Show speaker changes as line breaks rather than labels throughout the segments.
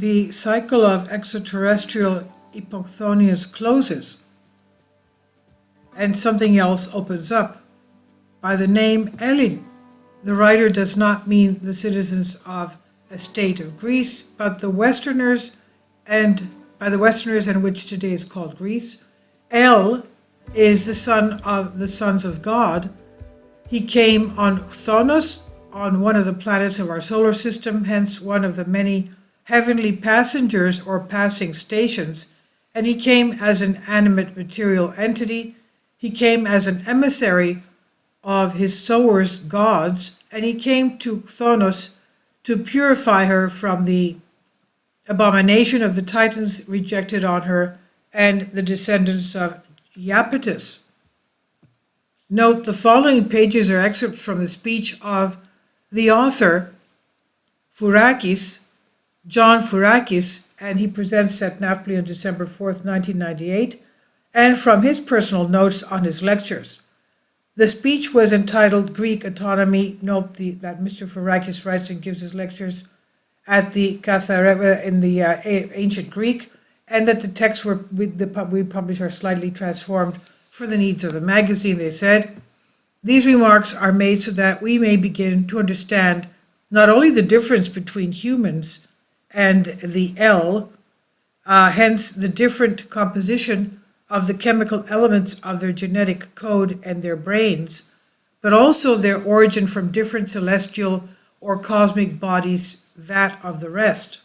the cycle of extraterrestrial hypochthonias closes and something else opens up. By the name Elin, the writer does not mean the citizens of a state of Greece, but the Westerners, and by the Westerners, and which today is called Greece. El is the son of the sons of God. He came on Chthonios, on one of the planets of our solar system, hence one of the many heavenly passengers or passing stations, and he came as an animate material entity. He came as an emissary of his sowers, gods, and he came to Chthonios to purify her from the abomination of the Titans rejected on her and the descendants of Iapetus. Note, the following pages are excerpts from the speech of the author, Fakis, John Fakis, and he presents at Napoli on December 4th, 1998, and from his personal notes on his lectures. The speech was entitled Greek Autonomy. Note that Mr. Fakis writes and gives his lectures at the Kathareva in the ancient Greek, and that the texts we publish are slightly transformed for the needs of the magazine, they said. These remarks are made so that we may begin to understand not only the difference between humans and the El, hence the different composition of the chemical elements of their genetic code and their brains, but also their origin from different celestial or cosmic bodies, that of the rest.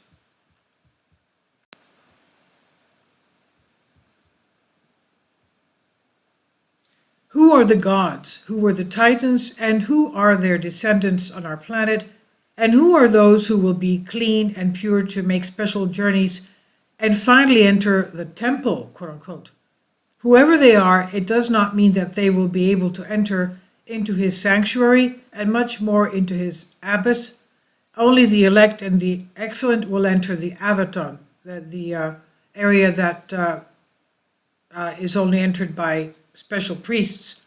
Who are the gods? Who were the Titans? And who are their descendants on our planet? And who are those who will be clean and pure to make special journeys and finally enter the temple, quote unquote? Whoever they are, it does not mean that they will be able to enter into his sanctuary and much more into his abbot. Only the elect and the excellent will enter the avaton, the area that is only entered by special priests.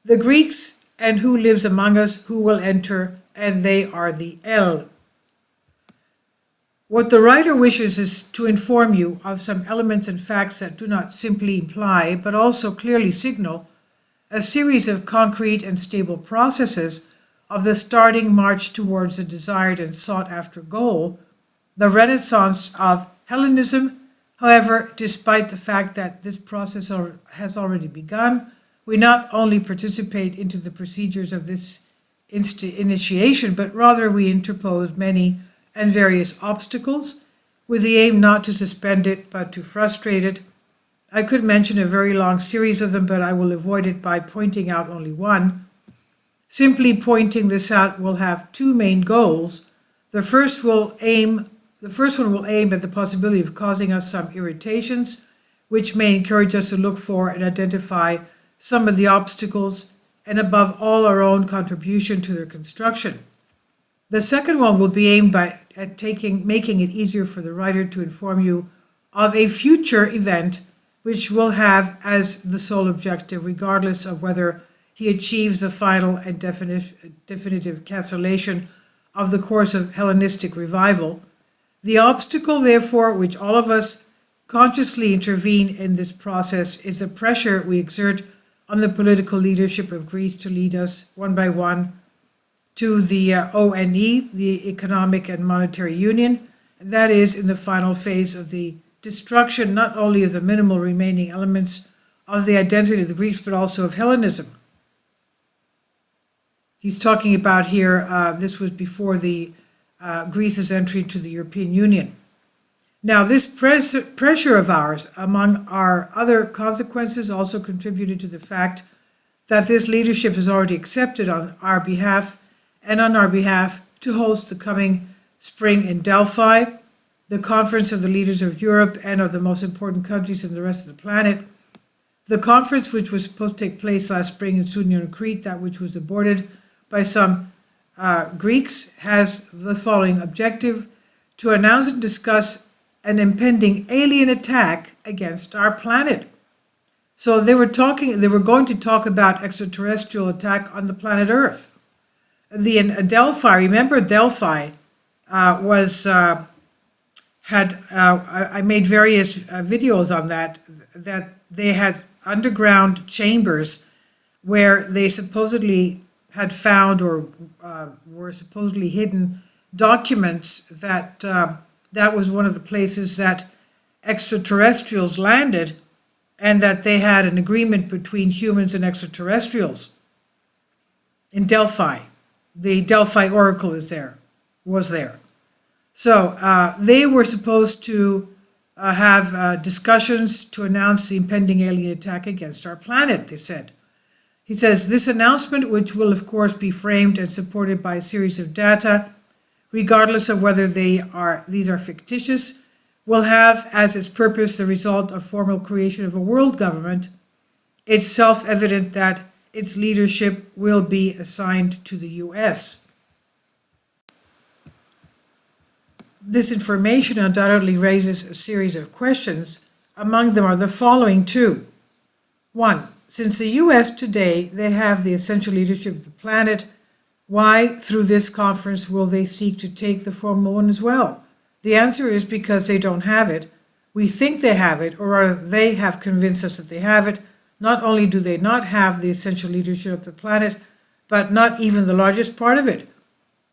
The Greeks, and who lives among us, who will enter, and they are the El. What the writer wishes is to inform you of some elements and facts that do not simply imply, but also clearly signal, a series of concrete and stable processes of the starting march towards the desired and sought-after goal, the renaissance of Hellenism. However, despite the fact that this process has already begun, we not only participate into the procedures of this initiation, but rather we interpose many and various obstacles with the aim not to suspend it, but to frustrate it. I could mention a very long series of them, but I will avoid it by pointing out only one. Simply pointing this out will have two main goals. The first one will aim at the possibility of causing us some irritations, which may encourage us to look for and identify some of the obstacles, and above all, our own contribution to their construction. The second one will be aimed at making it easier for the writer to inform you of a future event which will have as the sole objective, regardless of whether he achieves the final and definitive cancellation of the course of Hellenistic revival. The obstacle, therefore, which all of us consciously intervene in this process is the pressure we exert on the political leadership of Greece to lead us one by one to the ONE, the Economic and Monetary Union, and that is in the final phase of the destruction not only of the minimal remaining elements of the identity of the Greeks, but also of Hellenism. He's talking about here, this was before the Greece's entry into the European Union. Now, this pressure of ours, among our other consequences, also contributed to the fact that this leadership is already accepted on our behalf to host the coming spring in Delphi, the conference of the leaders of Europe and of the most important countries in the rest of the planet. The conference, which was supposed to take place last spring in Soudan and Crete, that which was aborted by some Greeks, has the following objective: to announce and discuss an impending alien attack against our planet. So they were going to talk about extraterrestrial attack on the planet Earth. The Delphi, remember Delphi was had, I made various videos on that they had underground chambers where they supposedly had found or were supposedly hidden documents that that was one of the places that extraterrestrials landed, and that they had an agreement between humans and extraterrestrials in Delphi. The Delphi Oracle was there. So they were supposed to have discussions to announce the impending alien attack against our planet, they said. He says, this announcement, which will of course be framed and supported by a series of data, regardless of whether these are fictitious, will have as its purpose the result of formal creation of a world government. It's self-evident that its leadership will be assigned to the US. This information undoubtedly raises a series of questions. Among them are the following two. One, since the US today, they have the essential leadership of the planet, why, through this conference, will they seek to take the formal one as well? The answer is because they don't have it. We think they have it, or rather they have convinced us that they have it. Not only do they not have the essential leadership of the planet, but not even the largest part of it.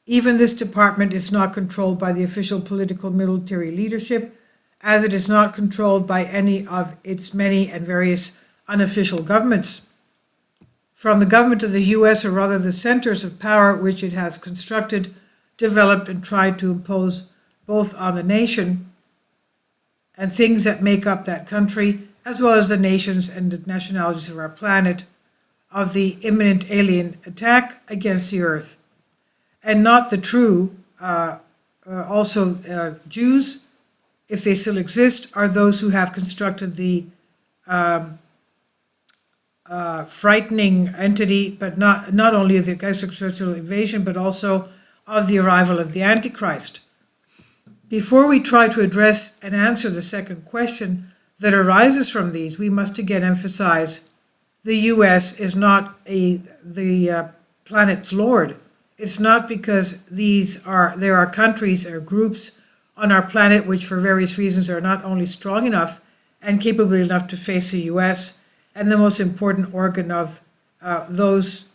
Even this department is not controlled by the official political military leadership, as it is not controlled by any of its many and various unofficial governments. From the government of the US, or rather the centers of power which it has constructed, developed, and tried to impose both on the nation and things that make up that country, as well as the nations and the nationalities of our planet, of the imminent alien attack against the earth. And not the true, Jews, if they still exist, are those who have constructed the frightening entity, but not only of the extraterrestrial invasion, but also of the arrival of the Antichrist. Before we try to address and answer the second question that arises from these, we must again emphasize the US is not the planet's lord. It's not because there are countries or groups on our planet which for various reasons are not only strong enough and capable enough to face the US and the most important organ of those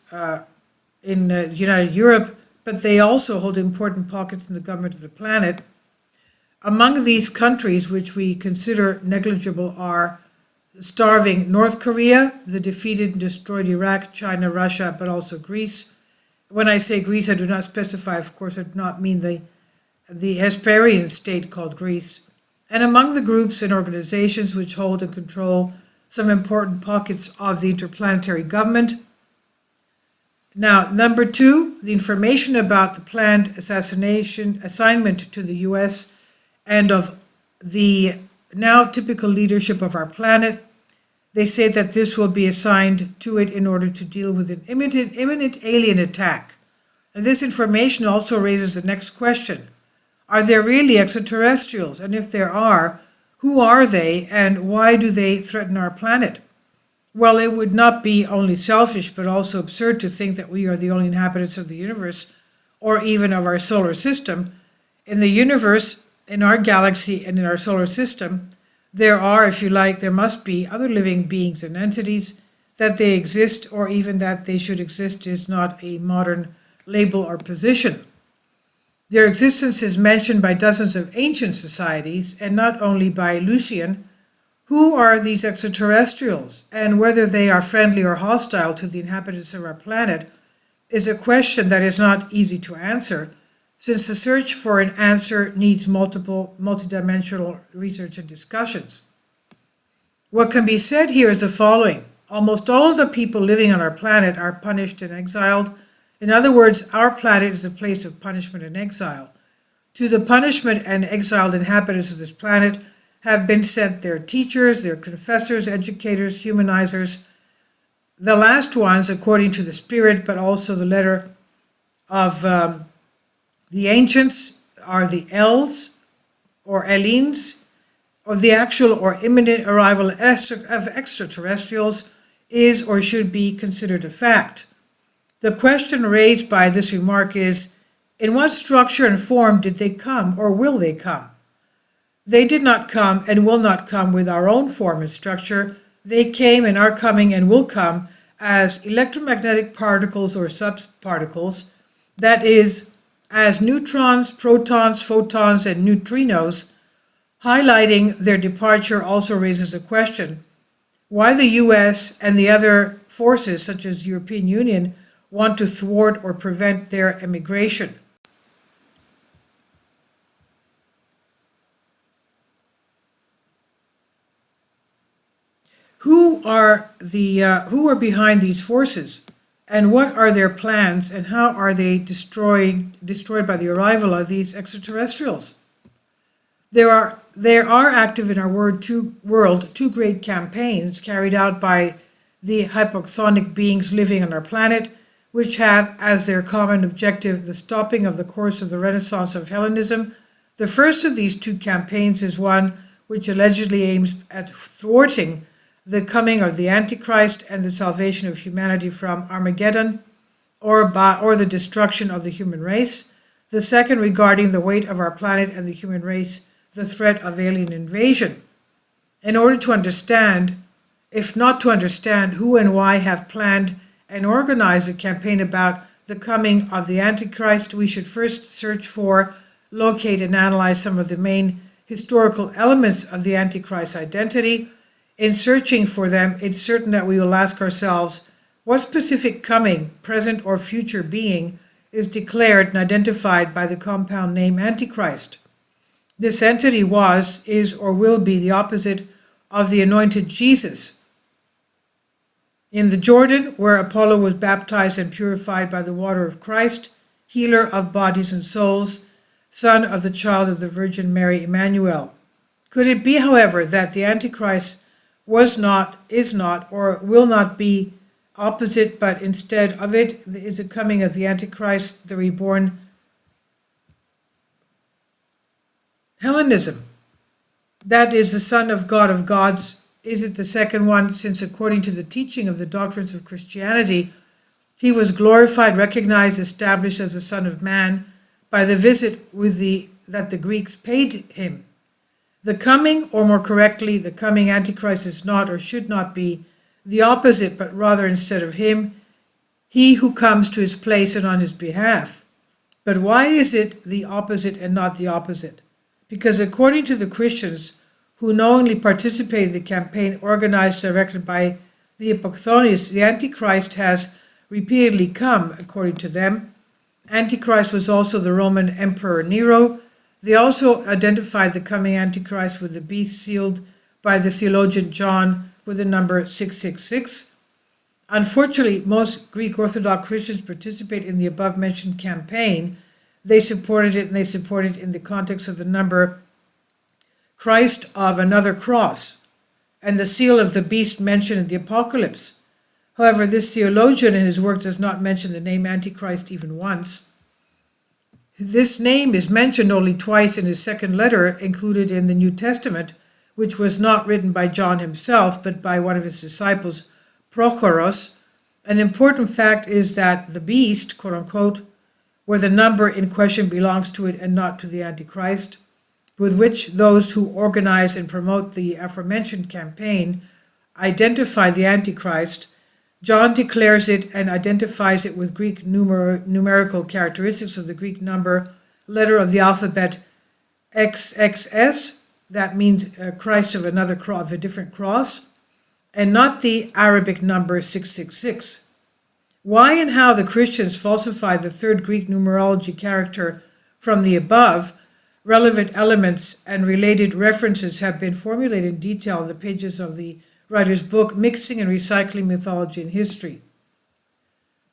in United Europe, but they also hold important pockets in the government of the planet. Among these countries which we consider negligible are starving North Korea, the defeated and destroyed Iraq, China, Russia, but also Greece. When I say Greece, I do not specify, of course, I do not mean the Hesperian state called Greece. And among the groups and organizations which hold and control some important pockets of the interplanetary government. Now, number two, the information about the planned assignment to the US and of the now typical leadership of our planet. They say that this will be assigned to it in order to deal with an imminent alien attack. And this information also raises the next question. Are there really extraterrestrials? And if there are, who are they and why do they threaten our planet? Well, it would not be only selfish but also absurd to think that we are the only inhabitants of the universe or even of our solar system. In the universe, in our galaxy, and in our solar system, there are, if you like, there must be other living beings and entities. That they exist or even that they should exist is not a modern label or position. Their existence is mentioned by dozens of ancient societies, and not only by Lucian. Who are these extraterrestrials, and whether they are friendly or hostile to the inhabitants of our planet is a question that is not easy to answer, since the search for an answer needs multidimensional research and discussions. What can be said here is the following. Almost all of the people living on our planet are punished and exiled. In other words, our planet is a place of punishment and exile. To the punishment and exiled inhabitants of this planet have been sent their teachers, their confessors, educators, humanizers. The last ones, according to the spirit, but also the letter of the ancients, are the Els or Hellenes, or the actual or imminent arrival of extraterrestrials is or should be considered a fact. The question raised by this remark is, in what structure and form did they come or will they come? They did not come and will not come with our own form and structure. They came and are coming and will come as electromagnetic particles or subparticles, that is, as neutrons, protons, photons, and neutrinos. Highlighting their departure also raises a question: why the US and the other forces, such as the European Union, want to thwart or prevent their immigration. Who are behind these forces, and what are their plans, and how are they destroyed by the arrival of these extraterrestrials? There are active in our world two great campaigns carried out by the hyponic beings living on our planet, which have as their common objective the stopping of the course of the renaissance of Hellenism. The first of these two campaigns is one which allegedly aims at thwarting the coming of the Antichrist and the salvation of humanity from Armageddon, or the destruction of the human race. The second, regarding the weight of our planet and the human race, the threat of alien invasion. In order to understand, if not to understand, who and why have planned and organized a campaign about the coming of the Antichrist, we should first search for, locate, and analyze some of the main historical elements of the Antichrist identity. In searching for them, it's certain that we will ask ourselves, what specific coming, present or future being is declared and identified by the compound name Antichrist? This entity was, is, or will be the opposite of the anointed Jesus. In the Jordan, where Apollo was baptized and purified by the water of Christ, healer of bodies and souls, son of the child of the Virgin Mary, Emmanuel. Could it be, however, that the Antichrist was not, is not, or will not be opposite, but instead of it is the coming of the Antichrist, the reborn Hellenism? That is the Son of God of gods. Is it the second one, since according to the teaching of the doctrines of Christianity, he was glorified, recognized, established as the Son of Man by the visit that the Greeks paid him? The coming, or more correctly, the coming Antichrist is not, or should not be, the opposite, but rather instead of him, he who comes to his place and on his behalf. But why is it the opposite and not the opposite? Because according to the Christians who knowingly participated in the campaign organized directly by the hypochronists, the Antichrist has repeatedly come, according to them. Antichrist was also the Roman Emperor Nero. They also identified the coming Antichrist with the beast sealed by the theologian John with the number 666. Unfortunately, most Greek Orthodox Christians participate in the above-mentioned campaign. They supported it, and they support it in the context of the number Christ of another cross, and the seal of the beast mentioned in the Apocalypse. However, this theologian in his work does not mention the name Antichrist even once. This name is mentioned only twice in his second letter included in the New Testament, which was not written by John himself, but by one of his disciples, Prochorus. An important fact is that the beast, quote unquote, where the number in question belongs to it and not to the Antichrist, with which those who organize and promote the aforementioned campaign identify the Antichrist, John declares it and identifies it with Greek numerical characteristics of the Greek number, letter of the alphabet XXS, that means Christ of a different cross, and not the Arabic number 666. Why and how the Christians falsify the third Greek numerology character from the above, relevant elements and related references have been formulated in detail in the pages of the writer's book, Mixing and Recycling Mythology and History.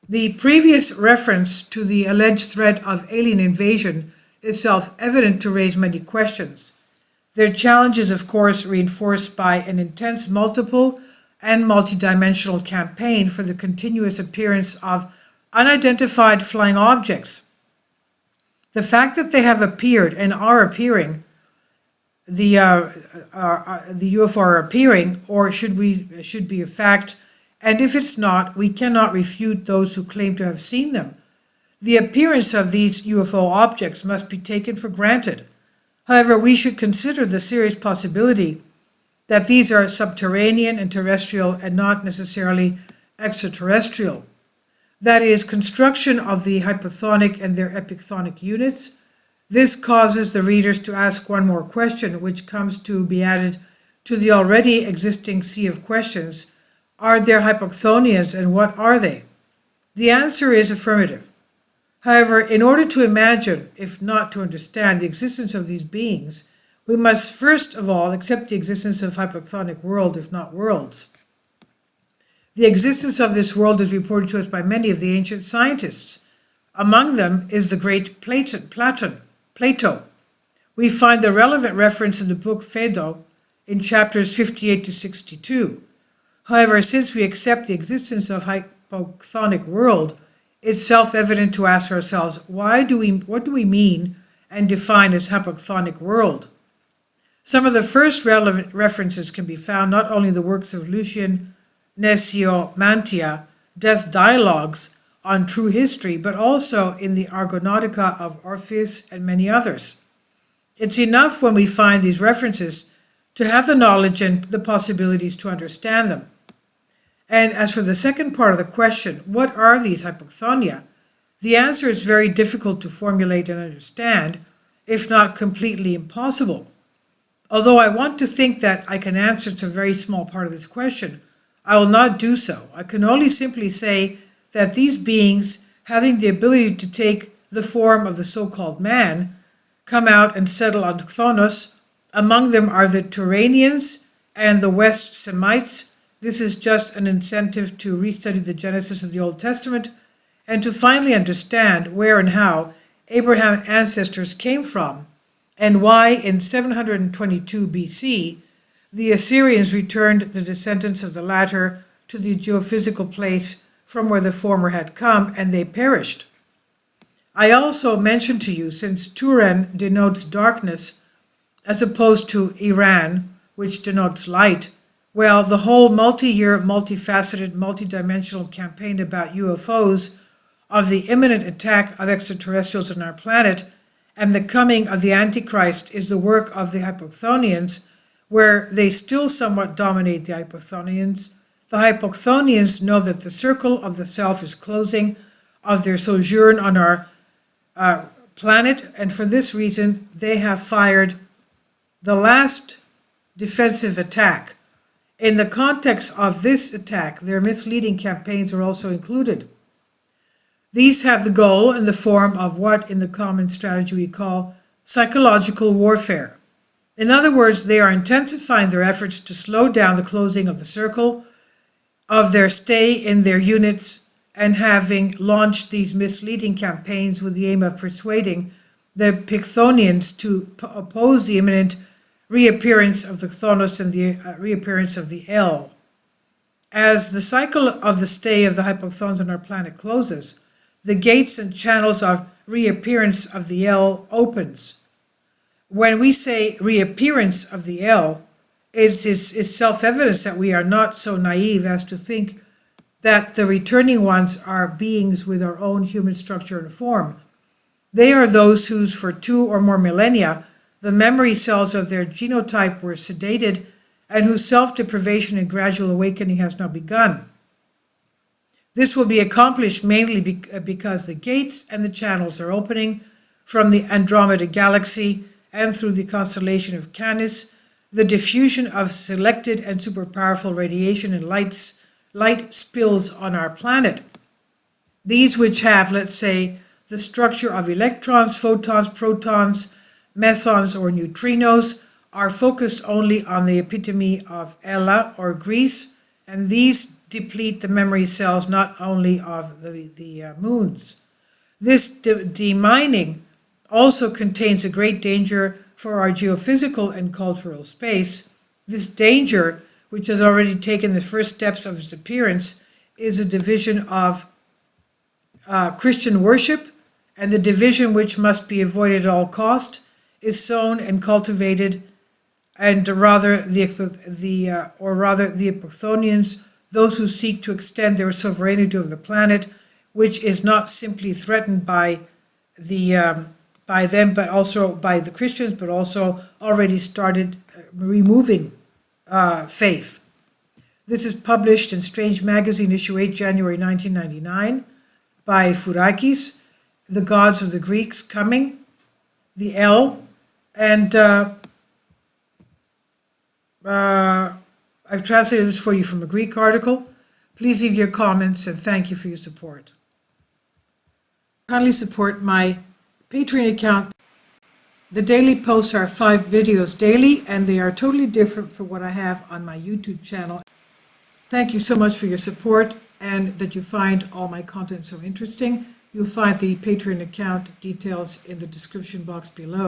The previous reference to the alleged threat of alien invasion is self-evident to raise many questions. Their challenge is, of course, reinforced by an intense multiple and multidimensional campaign for the continuous appearance of unidentified flying objects. The fact that they have appeared and are appearing, the UFO are appearing, or should be a fact, and if it's not, we cannot refute those who claim to have seen them. The appearance of these UFO objects must be taken for granted. However, we should consider the serious possibility that these are subterranean and terrestrial and not necessarily extraterrestrial. That is, construction of the hypothonic and their epicthonic units. This causes the readers to ask one more question, which comes to be added to the already existing sea of questions. Are there hypochthonians, and what are they? The answer is affirmative. However, in order to imagine, if not to understand, the existence of these beings, we must first of all accept the existence of hypochthonic world, if not worlds. The existence of this world is reported to us by many of the ancient scientists. Among them is the great Plato. We find the relevant reference in the book Phaedo in chapters 58 to 62. However, since we accept the existence of hypochthonic world, it's self-evident to ask ourselves, what do we mean and define as hypochthonic world? Some of the first relevant references can be found not only in the works of Lucian Necromantia, Death Dialogues on True History, but also in the Argonautica of Orpheus and many others. It's enough when we find these references to have the knowledge and the possibilities to understand them. And as for the second part of the question, what are these hypochthonias? The answer is very difficult to formulate and understand, if not completely impossible. Although I want to think that I can answer to a very small part of this question, I will not do so. I can only simply say that these beings, having the ability to take the form of the so-called man, come out and settle on Chthonios. Among them are the Turanians and the West Semites. This is just an incentive to restudy the Genesis of the Old Testament and to finally understand where and how Abraham's ancestors came from and why in 722 BC the Assyrians returned the descendants of the latter to the geophysical place from where the former had come, and they perished. I also mentioned to you, since Turan denotes darkness as opposed to Iran, which denotes light, well, the whole multi-year, multifaceted, multidimensional campaign about UFOs, of the imminent attack of extraterrestrials on our planet, and the coming of the Antichrist is the work of the hypochthonians, where they still somewhat dominate the hypochthonians. The hypochthonians know that the circle of the self is closing of their sojourn on our planet, and for this reason they have fired the last defensive attack. In the context of this attack, their misleading campaigns are also included. These have the goal in the form of what in the common strategy we call psychological warfare. In other words, they are intensifying their efforts to slow down the closing of the circle of their stay in their units, and having launched these misleading campaigns with the aim of persuading the Pythonians to oppose the imminent reappearance of the Chthonios and the reappearance of the El. As the cycle of the stay of the hypochthons on our planet closes, the gates and channels of reappearance of the El opens. When we say reappearance of the El, it's self-evident that we are not so naive as to think that the returning ones are beings with our own human structure and form. They are those whose, for 2 or more millennia, the memory cells of their genotype were sedated and whose self-deprivation and gradual awakening has now begun. This will be accomplished mainly because the gates and the channels are opening from the Andromeda Galaxy and through the constellation of Canis, the diffusion of selected and super powerful radiation and light spills on our planet. These which have, let's say, the structure of electrons, photons, protons, mesons, or neutrinos, are focused only on the epitome of Ella or Greece, and these deplete the memory cells not only of the moons. This demining also contains a great danger for our geophysical and cultural space. This danger, which has already taken the first steps of its appearance, is a division of Christian worship, and the division which must be avoided at all cost is sown and cultivated, and rather the Epiphonians, those who seek to extend their sovereignty over the planet, which is not simply threatened by the by them, but also by the Christians, but also already started removing faith. This is published in Strange Magazine, issue 8, January 1999, by Fakis, The Gods of the Greeks Coming, the L, and I've translated this for you from a Greek article. Please leave your comments and thank you for your support. Kindly support my Patreon account. The daily posts are 5 videos daily, and they are totally different from what I have on my YouTube channel. Thank you so much for your support and that you find all my content so interesting. You'll find the Patreon account details in the description box below.